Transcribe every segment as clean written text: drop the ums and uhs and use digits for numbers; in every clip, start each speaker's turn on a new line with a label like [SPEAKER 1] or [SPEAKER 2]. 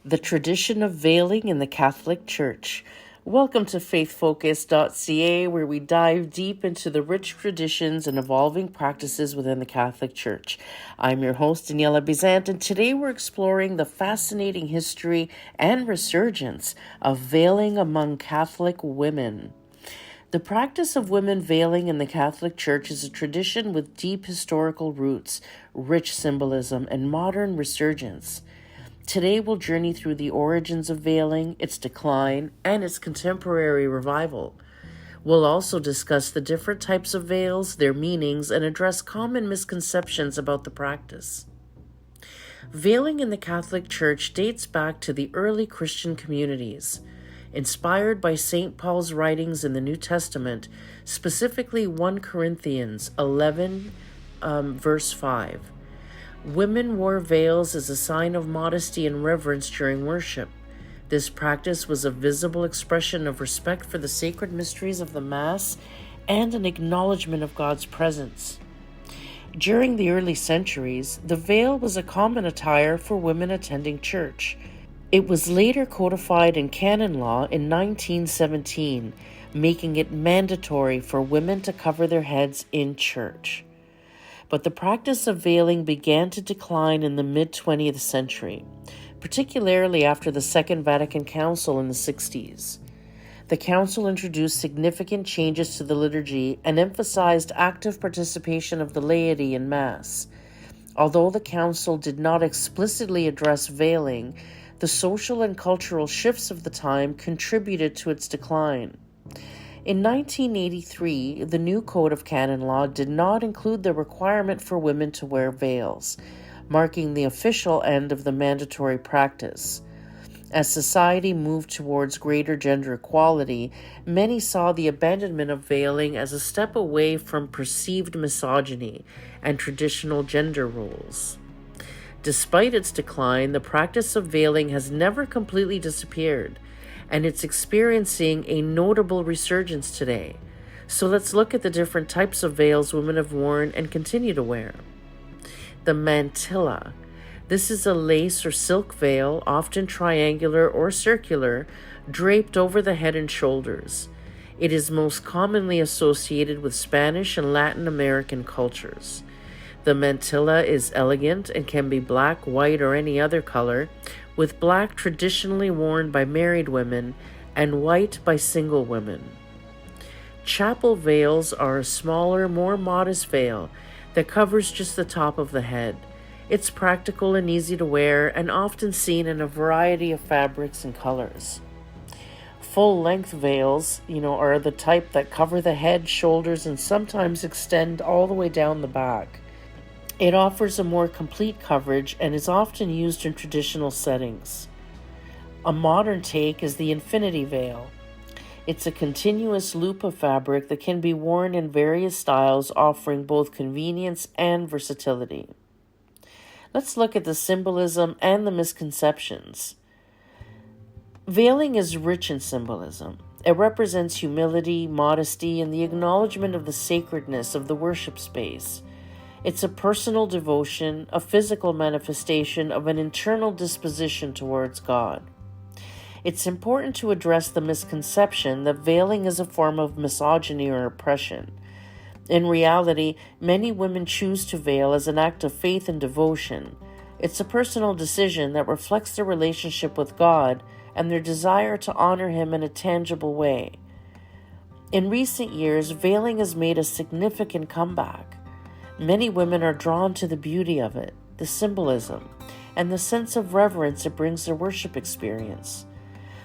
[SPEAKER 1] The tradition of veiling in the Catholic Church. Welcome to faithfocus.ca, where we dive deep into the rich traditions and evolving practices within the Catholic Church. I'm your host, Daniela Bizant, and today we're exploring the fascinating history and resurgence of veiling among Catholic women. The practice of women veiling in the Catholic Church is a tradition with deep historical roots, rich symbolism, and modern resurgence. Today we'll journey through the origins of veiling, its decline, and its contemporary revival. We'll also discuss the different types of veils, their meanings, and address common misconceptions about the practice. Veiling in the Catholic Church dates back to the early Christian communities. Inspired by St. Paul's writings in the New Testament, specifically 1 Corinthians 11, verse 5. Women wore veils as a sign of modesty and reverence during worship. This practice was a visible expression of respect for the sacred mysteries of the Mass and an acknowledgement of God's presence. During the early centuries, the veil was a common attire for women attending church. It was later codified in canon law in 1917, making it mandatory for women to cover their heads in church. But the practice of veiling began to decline in the mid-20th century, particularly after the Second Vatican Council in the 60s. The Council introduced significant changes to the liturgy and emphasized active participation of the laity in Mass. Although the Council did not explicitly address veiling, the social and cultural shifts of the time contributed to its decline. In 1983, the new Code of Canon Law did not include the requirement for women to wear veils, marking the official end of the mandatory practice. As society moved towards greater gender equality, many saw the abandonment of veiling as a step away from perceived misogyny and traditional gender roles. Despite its decline, the practice of veiling has never completely disappeared, and it's experiencing a notable resurgence today. So let's look at the different types of veils women have worn and continue to wear. The mantilla. This is a lace or silk veil, often triangular or circular, draped over the head and shoulders. It is most commonly associated with Spanish and Latin American cultures. The mantilla is elegant and can be black, white, or any other color, with black traditionally worn by married women and white by single women. Chapel veils are a smaller, more modest veil that covers just the top of the head. It's practical and easy to wear and often seen in a variety of fabrics and colors. Full-length veils, are the type that cover the head, shoulders, and sometimes extend all the way down the back. It offers a more complete coverage and is often used in traditional settings. A modern take is the infinity veil. It's a continuous loop of fabric that can be worn in various styles, offering both convenience and versatility. Let's look at the symbolism and the misconceptions. Veiling is rich in symbolism. It represents humility, modesty, and the acknowledgement of the sacredness of the worship space. It's a personal devotion, a physical manifestation of an internal disposition towards God. It's important to address the misconception that veiling is a form of misogyny or oppression. In reality, many women choose to veil as an act of faith and devotion. It's a personal decision that reflects their relationship with God and their desire to honor Him in a tangible way. In recent years, veiling has made a significant comeback. Many women are drawn to the beauty of it, the symbolism, and the sense of reverence it brings their worship experience.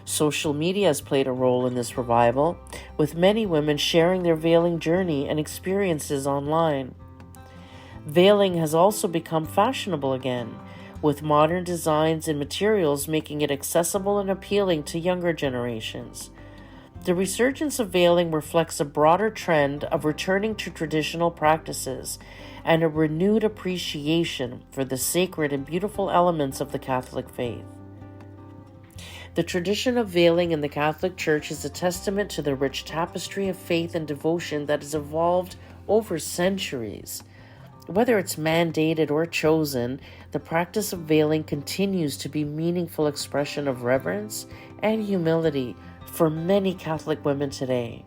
[SPEAKER 1] Social media has played a role in this revival, with many women sharing their veiling journey and experiences online. Veiling has also become fashionable again, with modern designs and materials making it accessible and appealing to younger generations. The resurgence of veiling reflects a broader trend of returning to traditional practices and a renewed appreciation for the sacred and beautiful elements of the Catholic faith. The tradition of veiling in the Catholic Church is a testament to the rich tapestry of faith and devotion that has evolved over centuries. Whether it's mandated or chosen, the practice of veiling continues to be a meaningful expression of reverence and humility for many Catholic women today.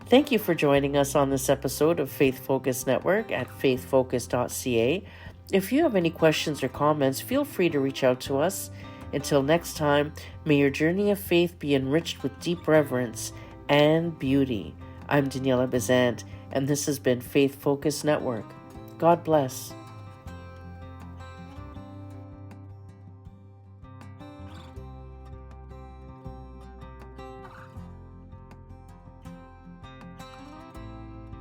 [SPEAKER 1] Thank you for joining us on this episode of Faith Focus Network at faithfocus.ca. If you have any questions or comments, feel free to reach out to us. Until next time, may your journey of faith be enriched with deep reverence and beauty. I'm Daniela Bezant, and this has been Faith Focus Network. God bless.